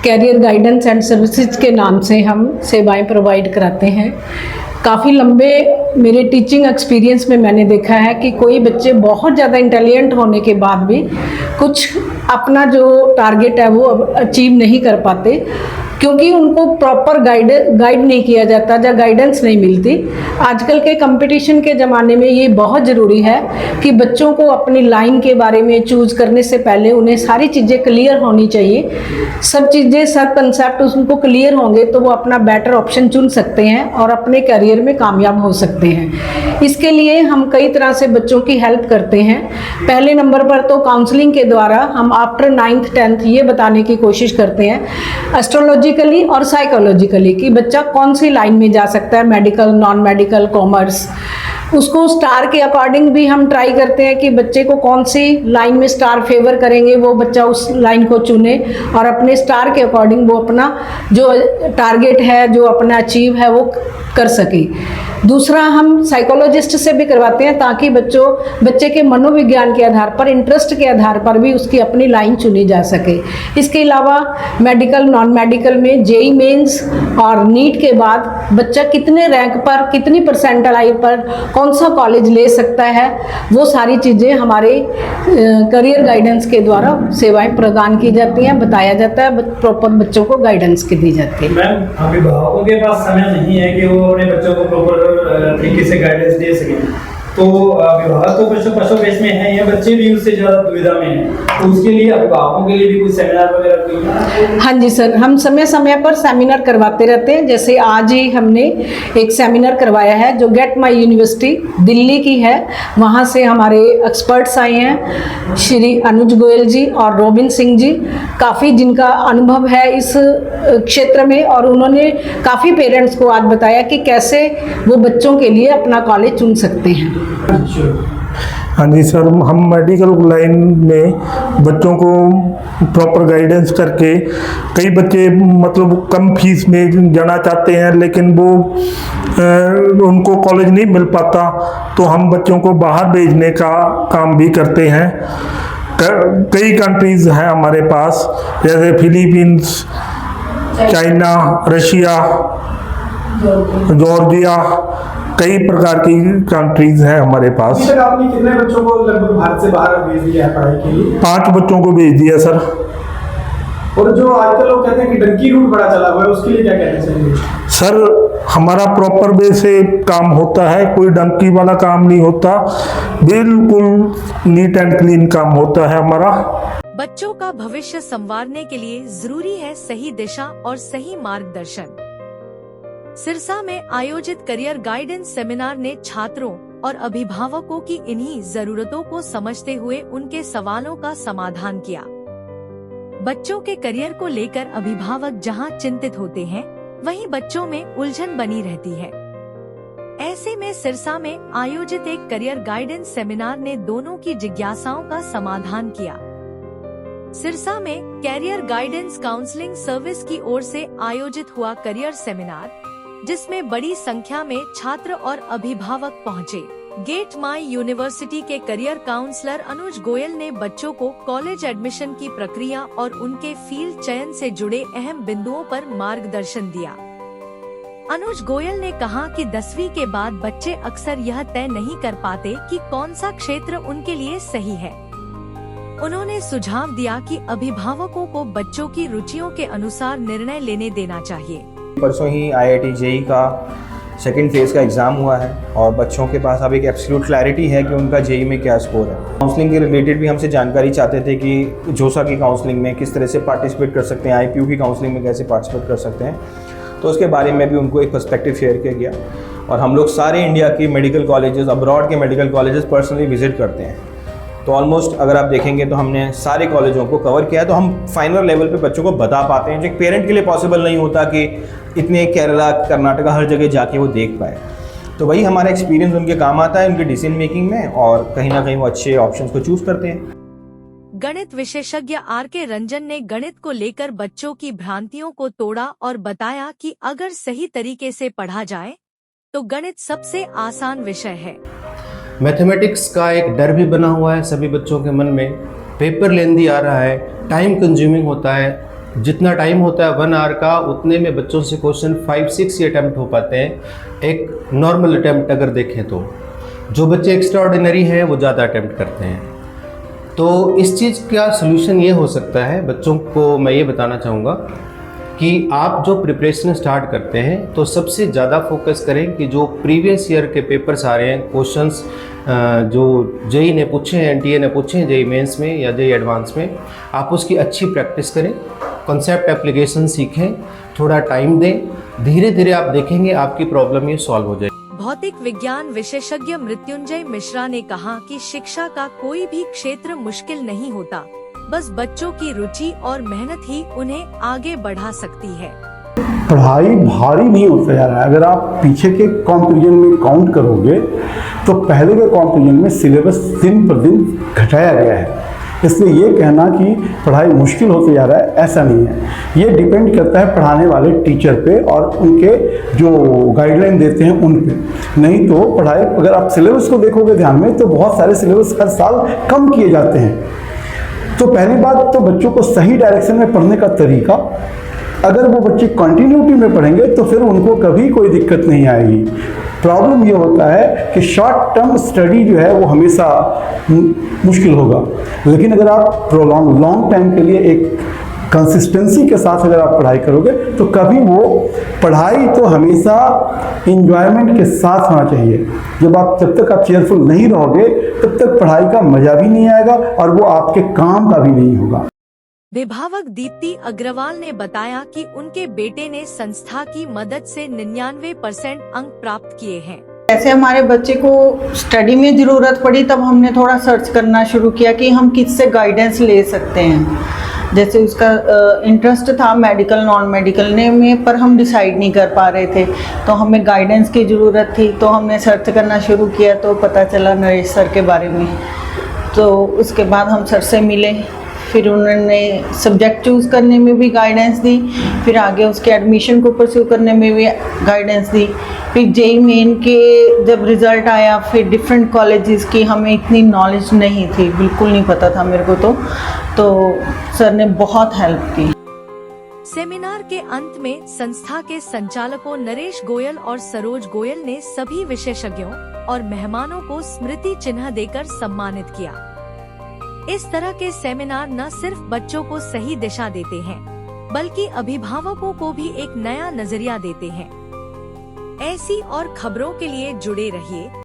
Career guidance and services के नाम से हम सेवाएं प्रोवाइड कराते हैं। काफ़ी लंबे मेरे टीचिंग एक्सपीरियंस में मैंने देखा है कि कोई बच्चे बहुत ज़्यादा इंटेलिजेंट होने के बाद भी कुछ अपना जो टारगेट है वो अचीव नहीं कर पाते, क्योंकि उनको प्रॉपर गाइड नहीं किया जाता या गाइडेंस नहीं मिलती। आजकल के कंपटीशन के ज़माने में ये बहुत ज़रूरी है कि बच्चों को अपनी लाइन के बारे में चूज़ करने से पहले उन्हें सारी चीज़ें क्लियर होनी चाहिए। सब चीज़ें, सब कंसेप्ट उनको क्लियर होंगे तो वो अपना बेटर ऑप्शन चुन सकते हैं और अपने करियर में कामयाब हो सकते हैं। इसके लिए हम कई तरह से बच्चों की हेल्प करते हैं। पहले नंबर पर तो काउंसलिंग के द्वारा हम आफ्टर 9th 10th ये बताने की कोशिश करते हैं एस्ट्रोलॉजिकली और साइकोलॉजिकली कि बच्चा कौन सी लाइन में जा सकता है, मेडिकल, नॉन मेडिकल, कॉमर्स। उसको स्टार के अकॉर्डिंग भी हम ट्राई करते हैं कि बच्चे को कौन सी लाइन में स्टार फेवर करेंगे, वो बच्चा उस लाइन को चुने और अपने स्टार के अकॉर्डिंग वो अपना जो टारगेट है, जो अपना अचीव है, वो कर सके। दूसरा, हम साइकोलॉजिस्ट से भी करवाते हैं ताकि बच्चे के मनोविज्ञान के आधार पर, इंटरेस्ट के आधार पर भी उसकी अपनी लाइन चुनी जा सके। इसके अलावा मेडिकल, नॉन मेडिकल में जेई मेंस और नीट के बाद बच्चा कितने रैंक पर, कितनी परसेंटाइल पर कौन सा कॉलेज ले सकता है, वो सारी चीज़ें हमारे करियर गाइडेंस के द्वारा सेवाएं प्रदान की जाती हैं, बताया जाता है, प्रॉपर बच्चों को गाइडेंस की दी जाती है। मैम, अभिभावकों के पास समय नहीं है कि वो अपने बच्चों को प्रॉपर तरीके से गाइडेंस दे सकें, तो अभिभावक तो पशुपेश में है या बच्चे भी उससे ज़्यादा दुविधा में हैं, तो उसके लिए अभिभावकों के लिए भी कुछ सेमिनार वगैरह कोई? हाँ जी सर, हम समय समय पर सेमिनार करवाते रहते हैं। जैसे आज ही हमने एक सेमिनार करवाया है जो गेट माई यूनिवर्सिटी दिल्ली की है। वहाँ से हमारे एक्सपर्ट्स आए हैं, श्री अनुज गोयल जी और रोबिन सिंह जी, काफ़ी जिनका अनुभव है इस क्षेत्र में, और उन्होंने काफ़ी पेरेंट्स को आज बताया कि कैसे वो बच्चों के लिए अपना कॉलेज चुन सकते हैं। हाँ जी सर, हम मेडिकल लाइन में बच्चों को प्रॉपर गाइडेंस करके, कई बच्चे मतलब कम फीस में जाना चाहते हैं लेकिन वो उनको कॉलेज नहीं मिल पाता, तो हम बच्चों को बाहर भेजने का काम भी करते हैं। कई कंट्रीज़ हैं हमारे पास, जैसे फिलीपींस, चाइना, रशिया, जॉर्जिया, कई प्रकार की कंट्रीज हैं हमारे पास। अभी तक आपने कितने बच्चों को लगभग भारत से बाहर भेज दिया है पढ़ाई के लिए? 5 बच्चों को भेज दिया सर। और जो आजकल लोग कहते हैं कि डंकी रूट बड़ा चला हुआ है, उसके लिए क्या कहना चाहेंगे? सर, हमारा प्रॉपर वे से काम होता है, कोई डंकी वाला काम नहीं होता, बिल्कुल नीट एंड क्लीन काम होता है हमारा। बच्चों का भविष्य संवारने के लिए जरूरी है सही दिशा और सही मार्गदर्शन। सिरसा में आयोजित करियर गाइडेंस सेमिनार ने छात्रों और अभिभावकों की इन्हीं जरूरतों को समझते हुए उनके सवालों का समाधान किया। बच्चों के करियर को लेकर अभिभावक जहां चिंतित होते हैं, वहीं बच्चों में उलझन बनी रहती है। ऐसे में सिरसा में आयोजित एक करियर गाइडेंस सेमिनार ने दोनों की जिज्ञासाओं का समाधान किया। सिरसा में कैरियर गाइडेंस काउंसलिंग सर्विस की ओर से आयोजित हुआ करियर सेमिनार, जिसमें बड़ी संख्या में छात्र और अभिभावक पहुंचे। गेट माई यूनिवर्सिटी के करियर काउंसलर अनुज गोयल ने बच्चों को कॉलेज एडमिशन की प्रक्रिया और उनके फील्ड चयन से जुड़े अहम बिंदुओं पर मार्गदर्शन दिया। अनुज गोयल ने कहा कि 10वीं के बाद बच्चे अक्सर यह तय नहीं कर पाते कि कौन सा क्षेत्र उनके लिए सही है। उन्होंने सुझाव दिया कि अभिभावकों को बच्चों की रुचियों के अनुसार निर्णय लेने देना चाहिए। परसों ही IIT JEE का सेकेंड फेज़ का एग्ज़ाम हुआ है और बच्चों के पास अब एक एब्सोल्यूट क्लैरिटी है कि उनका JEE में क्या स्कोर है। काउंसलिंग के रिलेटेड भी हमसे जानकारी चाहते थे कि जोसा की काउंसलिंग में किस तरह से पार्टिसिपेट कर सकते हैं, IPU की काउंसलिंग में कैसे पार्टिसिपेट कर सकते हैं, तो उसके बारे में भी उनको एक पर्सपेक्टिव शेयर किया गया। और हम लोग सारे इंडिया के मेडिकल कॉलेजेस, अब्रॉड के मेडिकल कॉलेजेस पर्सनली विजिट करते हैं, तो ऑलमोस्ट अगर आप देखेंगे तो हमने सारे कॉलेजों को कवर किया है। तो हम फाइनल लेवल पे बच्चों को बता पाते हैं, जो एक पेरेंट के लिए पॉसिबल नहीं होता कि इतने केरला, कर्नाटका हर जगह जाके वो देख पाए। तो वही हमारा एक्सपीरियंस उनके काम आता है उनके डिसीजन मेकिंग में, और कहीं ना कहीं वो अच्छे ऑप्शंस को चूज करते हैं। गणित विशेषज्ञ RK रंजन ने गणित को लेकर बच्चों की भ्रांतियों को तोड़ा और बताया कि अगर सही तरीके से पढ़ा जाए तो गणित सबसे आसान विषय है। मैथमेटिक्स का एक डर भी बना हुआ है सभी बच्चों के मन में। पेपर लेंदी आ रहा है, टाइम कंज्यूमिंग होता है, जितना टाइम होता है 1 आवर का, उतने में बच्चों से क्वेश्चन 5-6 ही अटैम्प्ट हो पाते हैं। एक नॉर्मल अटैम्प्ट अगर देखें तो जो बच्चे एक्स्ट्रा ऑर्डिनरी हैं वो ज़्यादा अटैम्प्ट करते हैं। तो इस चीज़ का सलूशन ये हो सकता है, बच्चों को मैं ये बताना चाहूँगा कि आप जो प्रिपरेशन स्टार्ट करते हैं तो सबसे ज़्यादा फोकस करें कि जो प्रीवियस ईयर के पेपर्स आ रहे हैं, क्वेश्चंस जो जेई ने पूछे हैं, एनटीए ने पूछे हैं जेई मेंस में या जेई एडवांस में, आप उसकी अच्छी प्रैक्टिस करें, कॉन्सेप्ट एप्लीकेशन सीखें, थोड़ा टाइम दें, धीरे धीरे आप देखेंगे आपकी प्रॉब्लम ये सॉल्व हो जाएगी। भौतिक विज्ञान विशेषज्ञ मृत्युंजय मिश्रा ने कहा कि शिक्षा का कोई भी क्षेत्र मुश्किल नहीं होता, बस बच्चों की रुचि और मेहनत ही उन्हें आगे बढ़ा सकती है। पढ़ाई भारी नहीं होता जा रहा है। अगर आप पीछे के कॉम्पिटिशन में काउंट करोगे तो पहले के कॉम्पिटिशन में सिलेबस दिन पर दिन घटाया गया है, इसलिए ये कहना कि पढ़ाई मुश्किल होते जा रहा है ऐसा नहीं है। ये डिपेंड करता है पढ़ाने वाले टीचर पे और उनके जो गाइडलाइन देते हैं उन पे। नहीं तो पढ़ाई, अगर आप सिलेबस को देखोगे ध्यान में तो बहुत सारे सिलेबस हर साल कम किए जाते हैं। तो पहली बात तो बच्चों को सही डायरेक्शन में पढ़ने का तरीका, अगर वो बच्चे कंटिन्यूटी में पढ़ेंगे तो फिर उनको कभी कोई दिक्कत नहीं आएगी। प्रॉब्लम ये होता है कि शॉर्ट टर्म स्टडी जो है वो हमेशा मुश्किल होगा, लेकिन अगर आप प्रोलॉन्ग लॉन्ग टाइम के लिए एक कंसिस्टेंसी के साथ अगर आप पढ़ाई करोगे तो कभी वो पढ़ाई तो हमेशा इंजॉयमेंट के साथ होना चाहिए। जब तक आप चेयरफुल नहीं रहोगे तब तक पढ़ाई का मजा भी नहीं आएगा और वो आपके काम का भी नहीं होगा। विभावक दीप्ति अग्रवाल ने बताया कि उनके बेटे ने संस्था की मदद से 99% अंक प्राप्त किए हैं। ऐसे हमारे बच्चे को स्टडी में ज़रूरत पड़ी तब हमने थोड़ा सर्च करना शुरू किया कि हम किससे गाइडेंस ले सकते हैं। जैसे उसका इंटरेस्ट था मेडिकल नॉन मेडिकल में, पर हम डिसाइड नहीं कर पा रहे थे, तो हमें गाइडेंस की ज़रूरत थी। तो हमने सर्च करना शुरू किया तो पता चला नरेश सर के बारे में। तो उसके बाद हम सर से मिले, फिर उन्होंने सब्जेक्ट चूज़ करने में भी गाइडेंस दी, फिर आगे उसके एडमिशन को परस्यू करने में भी गाइडेंस दी। फिर जेई मेन के जब रिज़ल्ट आया, फिर डिफरेंट कॉलेजेस की हमें इतनी नॉलेज नहीं थी, बिल्कुल नहीं पता था मेरे को। तो सर ने बहुत हेल्प की। सेमिनार के अंत में संस्था के संचालकों नरेश गोयल और सरोज गोयल ने सभी विशेषज्ञों और मेहमानों को स्मृति चिन्ह देकर सम्मानित किया। इस तरह के सेमिनार न सिर्फ बच्चों को सही दिशा देते हैं, बल्कि अभिभावकों को भी एक नया नजरिया देते हैं। ऐसी और खबरों के लिए जुड़े रहिए